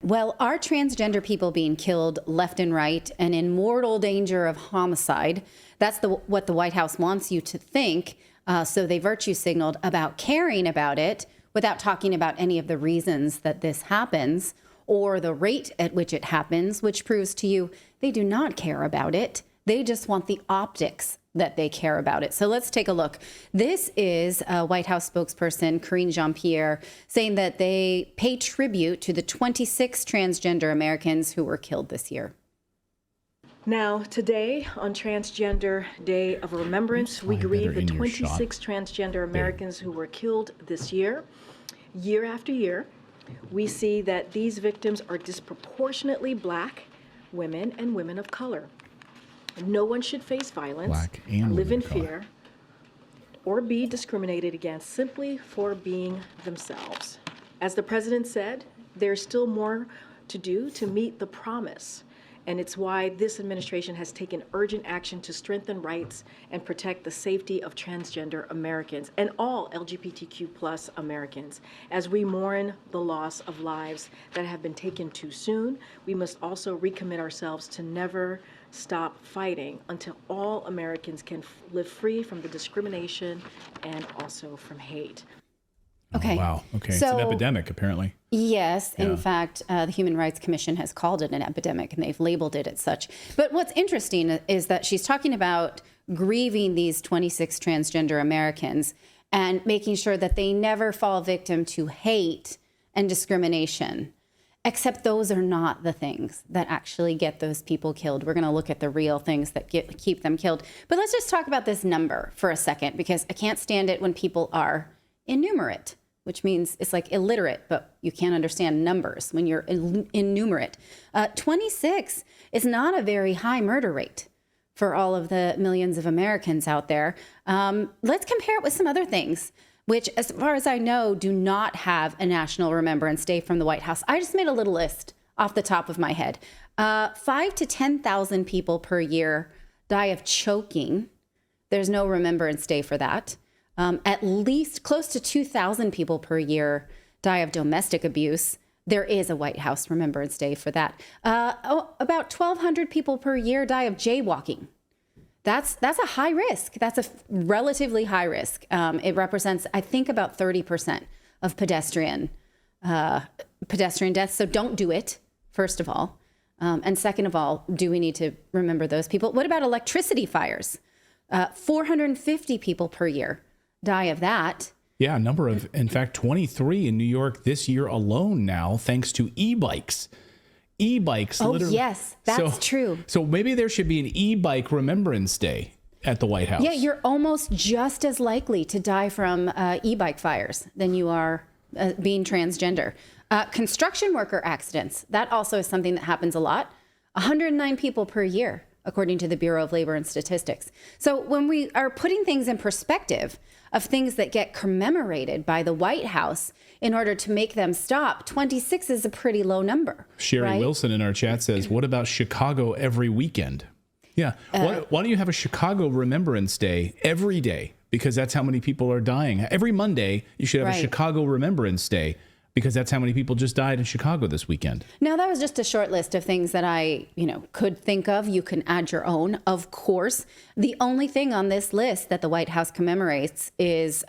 Well, are transgender people being killed left and right and in mortal danger of homicide? That's what the White House wants you to think. So they virtue signaled about caring about it without talking about any of the reasons that this happens or the rate at which it happens, which proves to you they do not care about it. They just want the optics that they care about it. So let's take a look. This is White House spokesperson Karine Jean-Pierre saying that they pay tribute to the 26 transgender Americans who were killed this year. Now, today, on Transgender Day of Remembrance, we grieve the 26 transgender Americans who were killed this year. Year after year, we see that these victims are disproportionately Black women and women of color. No one should face violence, live in fear, or be discriminated against simply for being themselves. As the president said, there's still more to do to meet the promise. And it's why this administration has taken urgent action to strengthen rights and protect the safety of transgender Americans and all LGBTQ+ Americans. As we mourn the loss of lives that have been taken too soon, we must also recommit ourselves to never stop fighting until all Americans can live free from the discrimination and also from hate. Okay. Oh, wow. Okay. So, it's an epidemic, apparently. Yes. In fact, the Human Rights Commission has called it an epidemic, and they've labeled it as such. But what's interesting is that she's talking about grieving these 26 transgender Americans and making sure that they never fall victim to hate and discrimination. Except those are not the things that actually get those people killed. We're going to look at the real things that keep them killed. But let's just talk about this number for a second, because I can't stand it when people are innumerate, which means it's like illiterate, but you can't understand numbers when you're innumerate. 26 is not a very high murder rate for all of the millions of Americans out there. Let's compare it with some other things, which, as far as I know, do not have a National Remembrance Day from the White House. I just made a little list off the top of my head. 5,000 to 10,000 people per year die of choking. There's no Remembrance Day for that. At least close to 2,000 people per year die of domestic abuse. There is a White House Remembrance Day for that. About 1,200 people per year die of jaywalking. That's a high risk. That's a relatively high risk. It represents, I think, about 30% of pedestrian deaths. So don't do it, first of all. And second of all, do we need to remember those people? What about electricity fires? 450 people per year die of that. Yeah, in fact, 23 in New York this year alone now, thanks to e-bikes. E-bikes. Oh, yes, that's true. So maybe there should be an e-bike Remembrance Day at the White House. Yeah, you're almost just as likely to die from e-bike fires than you are being transgender. Construction worker accidents. That also is something that happens a lot. 109 people per year, according to the Bureau of Labor and Statistics. So when we are putting things in perspective of things that get commemorated by the White House in order to make them stop, 26 is a pretty low number. Sherry right? Wilson in our chat says, what about Chicago every weekend? Yeah. Why don't you have a Chicago Remembrance Day every day? Because that's how many people are dying. Every Monday, you should have a Chicago Remembrance Day, because that's how many people just died in Chicago this weekend. Now, that was just a short list of things that I, could think of. You can add your own, of course. The only thing on this list that the White House commemorates is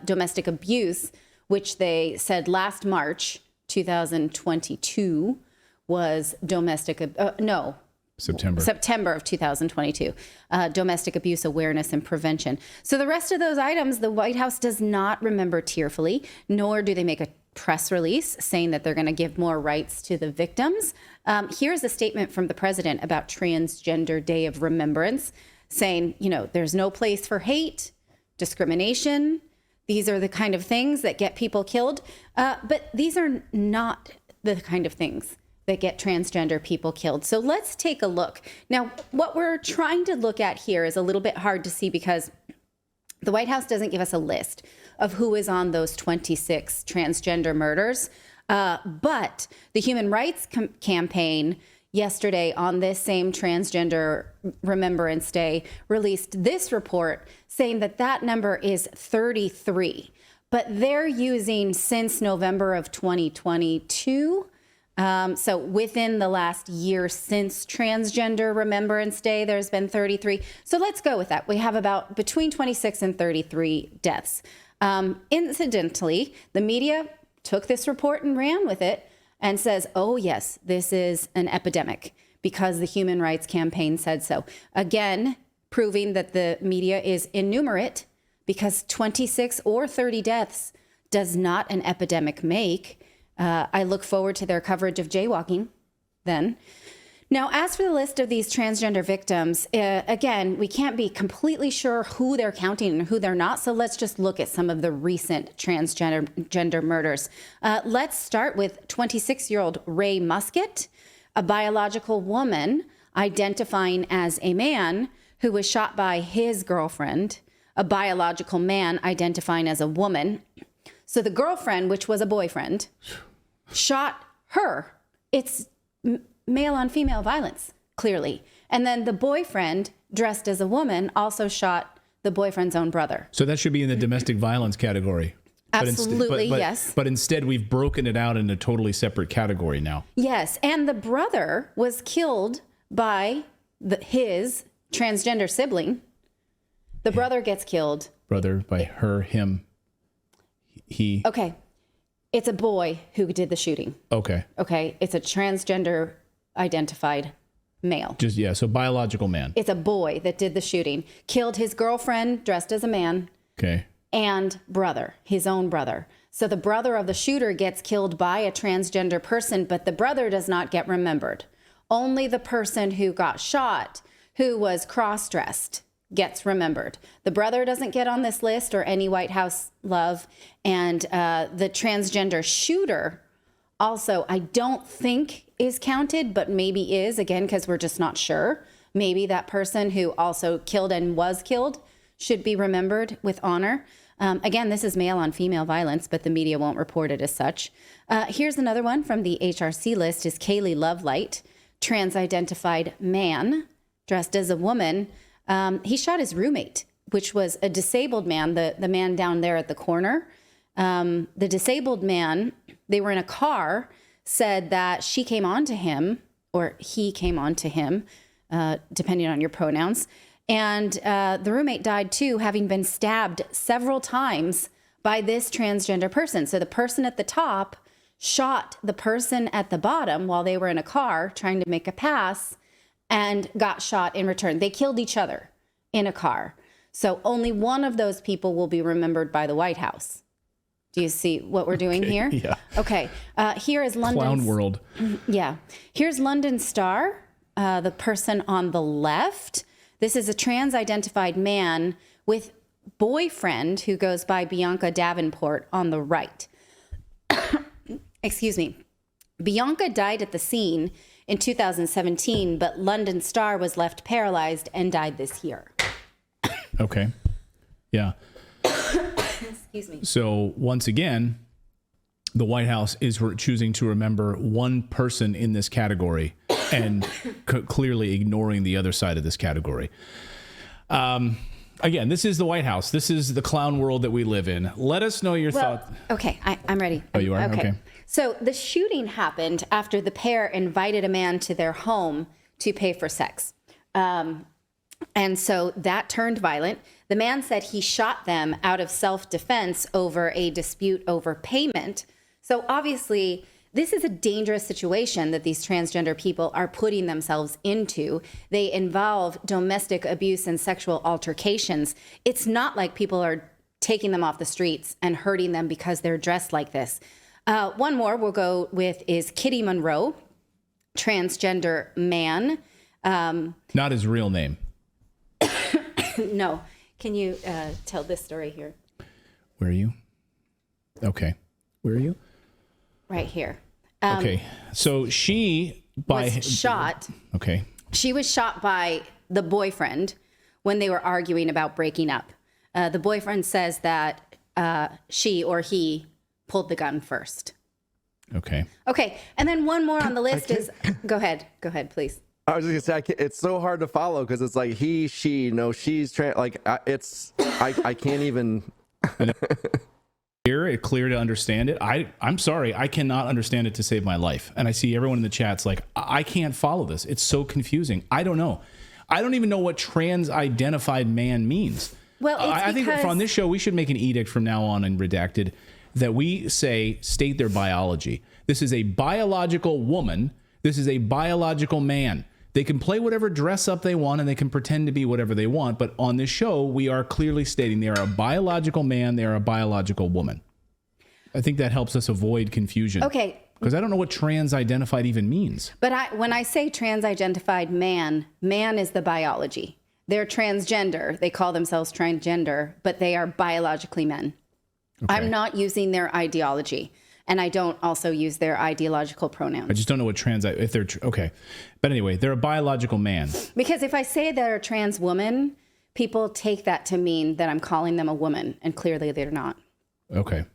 domestic abuse, which they said last March, 2022, was September of 2022, domestic abuse awareness and prevention. So the rest of those items, the White House does not remember tearfully, nor do they make a press release saying that they're going to give more rights to the victims. Here's a statement from the president about Transgender Day of Remembrance, saying, there's no place for hate, discrimination. These are the kind of things that get people killed. But these are not the kind of things that get transgender people killed. So let's take a look. Now, what we're trying to look at here is a little bit hard to see because the White House doesn't give us a list of who is on those 26 transgender murders. But the Human Rights Campaign yesterday on this same Transgender Remembrance Day released this report saying that that number is 33. But they're using since November of 2022 So within the last year since Transgender Remembrance Day, there's been 33. So let's go with that. We have about between 26 and 33 deaths. Incidentally, the media took this report and ran with it and says, oh, yes, this is an epidemic because the Human Rights Campaign said so. Again, proving that the media is innumerate, because 26 or 30 deaths does not an epidemic make. I look forward to their coverage of jaywalking then. Now, as for the list of these transgender victims, again, we can't be completely sure who they're counting and who they're not. So let's just look at some of the recent transgender murders. Let's start with 26-year-old Ray Musket, a biological woman identifying as a man who was shot by his girlfriend, a biological man identifying as a woman. So the girlfriend, which was a boyfriend, shot her. It's male on female violence, clearly. And then the boyfriend, dressed as a woman, also shot the boyfriend's own brother. So that should be in the domestic violence category. Absolutely, yes. But instead, we've broken it out in a totally separate category now. Yes, and the brother was killed by his transgender sibling. The brother gets killed. Brother by her, him, he. Okay. It's a boy who did the shooting. Okay. Okay. It's a transgender identified male. So biological man. It's a boy that did the shooting. Killed his girlfriend dressed as a man. Okay. And brother, his own brother. So the brother of the shooter gets killed by a transgender person, but the brother does not get remembered. Only the person who got shot, who was cross-dressed, gets remembered. The brother doesn't get on this list or any White House love. And the transgender shooter also, I don't think is counted, but maybe is, again, because we're just not sure. Maybe that person who also killed and was killed should be remembered with honor. Again, this is male on female violence, but the media won't report it as such. Here's another one from the HRC list is Kaylee Lovelight, trans-identified man dressed as a woman. He shot his roommate, which was a disabled man, the man down there at the corner. The disabled man, they were in a car, said that she came on to him, or he came on to him, depending on your pronouns. And the roommate died too, having been stabbed several times by this transgender person. So the person at the top shot the person at the bottom while they were in a car trying to make a pass and got shot in return. They killed each other in a car. So only one of those people will be remembered by the White House. Do you see what we're doing here? Yeah. Okay. Here is London. Clown world. Yeah. Here's London Star, the person on the left. This is a trans-identified man with boyfriend who goes by Bianca Davenport on the right. Excuse me. Bianca died at the scene in 2017, but London Star was left paralyzed and died this year. Okay. Yeah. Excuse me. So once again, the White House is choosing to remember one person in this category and clearly ignoring the other side of this category. Again, this is the White House. This is the clown world that we live in. Let us know your thoughts. Okay, I'm ready. Oh, you are? Okay. So the shooting happened after the pair invited a man to their home to pay for sex. And so that turned violent. The man said he shot them out of self-defense over a dispute over payment. So obviously, this is a dangerous situation that these transgender people are putting themselves into. They involve domestic abuse and sexual altercations. It's not like people are taking them off the streets and hurting them because they're dressed like this. One more we'll go with is Kitty Monroe, transgender man. Not his real name. No. Can you tell this story here? Where are you? Okay. Where are you? Right here. Okay. So she was shot. Okay. She was shot by the boyfriend when they were arguing about breaking up. The boyfriend says that she or he pulled the gun first. Okay. Okay. And then one more on the list is, go ahead, please. I was just gonna say, it's so hard to follow because it's like he, she, no, she's trans. Like I can't even. clear to understand it. I'm sorry, I cannot understand it to save my life. And I see everyone in the chats like, I can't follow this. It's so confusing. I don't know. I don't even know what trans-identified man means. Well, I think on this show, we should make an edict from now on in Redacted that we state their biology. This is a biological woman. This is a biological man. They can play whatever dress up they want and they can pretend to be whatever they want. But on this show, we are clearly stating they are a biological man. They are a biological woman. I think that helps us avoid confusion. Okay. Because I don't know what trans-identified even means. But when I say trans-identified man is the biology. They're transgender. They call themselves transgender, but they are biologically men. Okay. I'm not using their ideology. And I don't also use their ideological pronouns. I just don't know what if they're, okay. But anyway, they're a biological man. Because if I say they're a trans woman, people take that to mean that I'm calling them a woman, and clearly they're not. Okay.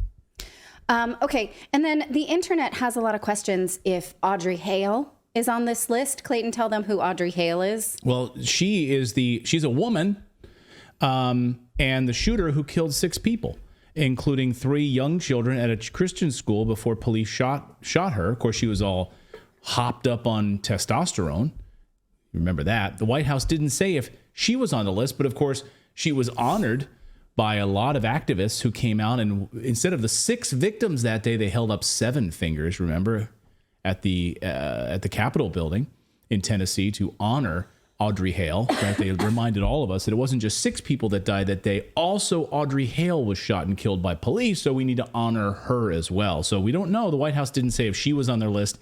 Okay, and then the internet has a lot of questions if Audrey Hale is on this list. Clayton, tell them who Audrey Hale is. Well, she's a woman, and the shooter who killed 6 people, including 3 young children at a Christian school before police shot her. Of course, she was all hopped up on testosterone. Remember that. The White House didn't say if she was on the list, but of course, she was honored by a lot of activists who came out, and instead of the 6 victims that day, they held up 7 fingers, remember, at the Capitol building in Tennessee to honor Audrey Hale. Right? They reminded all of us that it wasn't just 6 people that died that day. Also, Audrey Hale was shot and killed by police, so we need to honor her as well. So we don't know. The White House didn't say if she was on their list,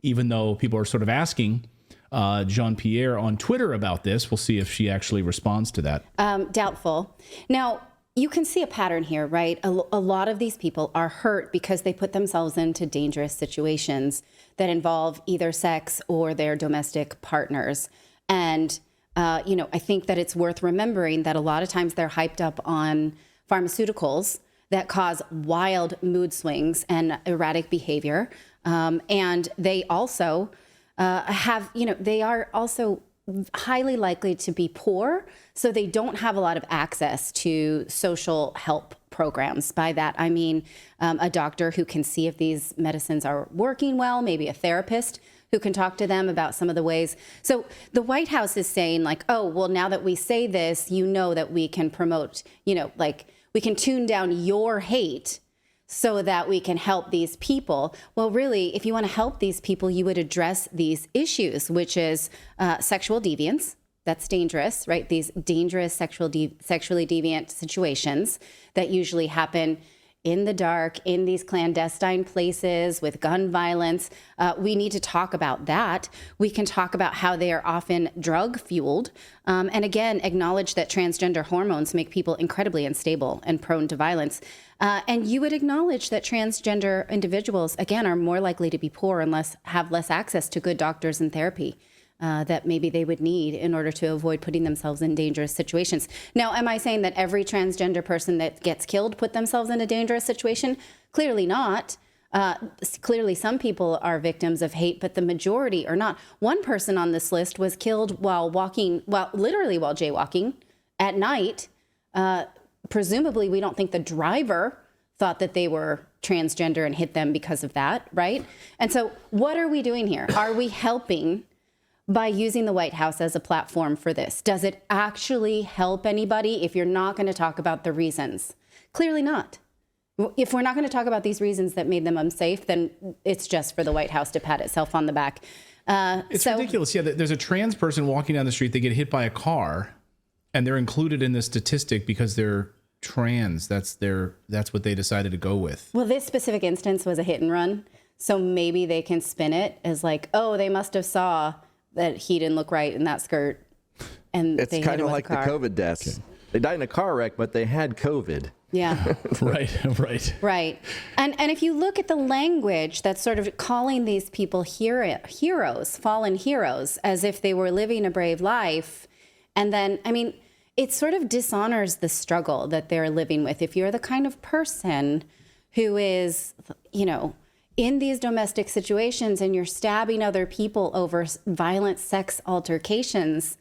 even though people are sort of asking Jean-Pierre on Twitter about this. We'll see if she actually responds to that. Doubtful. Now, you can see a pattern here, right? A lot of these people are hurt because they put themselves into dangerous situations that involve either sex or their domestic partners. And, I think that it's worth remembering that a lot of times they're hyped up on pharmaceuticals that cause wild mood swings and erratic behavior. And they also they are also highly likely to be poor, so they don't have a lot of access to social help programs. By that, I mean a doctor who can see if these medicines are working well, maybe a therapist who can talk to them about some of the ways. So the White House is saying like, oh, well, now that we say this, that we can promote, we can tune down your hate so that we can help these people. Well, really, if you want to help these people, you would address these issues, which is sexual deviance. That's dangerous, right? These dangerous sexually deviant situations that usually happen in the dark, in these clandestine places with gun violence. We need to talk about that. We can talk about how they are often drug fueled. And again, acknowledge that transgender hormones make people incredibly unstable and prone to violence. And you would acknowledge that transgender individuals, again, are more likely to be poor and have less access to good doctors and therapy that maybe they would need in order to avoid putting themselves in dangerous situations. Now, am I saying that every transgender person that gets killed put themselves in a dangerous situation? Clearly not. Clearly, some people are victims of hate, but the majority are not. One person on this list was killed literally while jaywalking at night. Presumably, we don't think the driver thought that they were transgender and hit them because of that, right? And so what are we doing here? Are we helping by using the White House as a platform for this? Does it actually help anybody if you're not going to talk about the reasons? Clearly not. If we're not going to talk about these reasons that made them unsafe, then it's just for the White House to pat itself on the back. It's ridiculous. Yeah, there's a trans person walking down the street, they get hit by a car, and they're included in the statistic because they're trans. That's what they decided to go with. Well, this specific instance was a hit and run, so maybe they can spin it as like, oh, they must have saw that he didn't look right in that skirt, and it's kind of like the COVID deaths. Okay. They died in a car wreck, but they had COVID. Yeah. Right. And if you look at the language that's sort of calling these people heroes, fallen heroes, as if they were living a brave life, and then, it sort of dishonors the struggle that they're living with. If you're the kind of person who is, in these domestic situations and you're stabbing other people over violent sex altercations,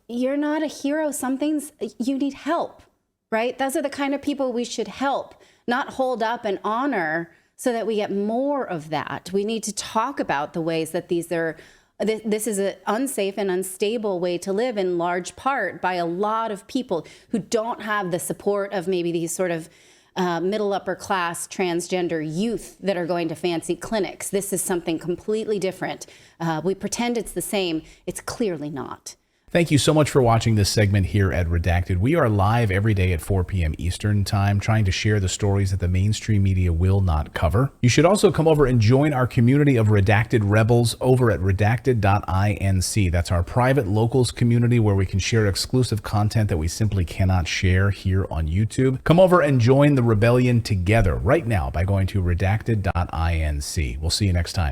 you're not a hero. You need help, right? Those are the kind of people we should help, not hold up and honor so that we get more of that. We need to talk about the ways that this is an unsafe and unstable way to live, in large part by a lot of people who don't have the support of maybe these sort of middle upper class transgender youth that are going to fancy clinics. This is something completely different. We pretend it's the same. It's clearly not. Thank you so much for watching this segment here at Redacted. We are live every day at 4 p.m. Eastern Time, trying to share the stories that the mainstream media will not cover. You should also come over and join our community of Redacted Rebels over at redacted.inc. That's our private locals community where we can share exclusive content that we simply cannot share here on YouTube. Come over and join the rebellion together right now by going to redacted.inc. We'll see you next time.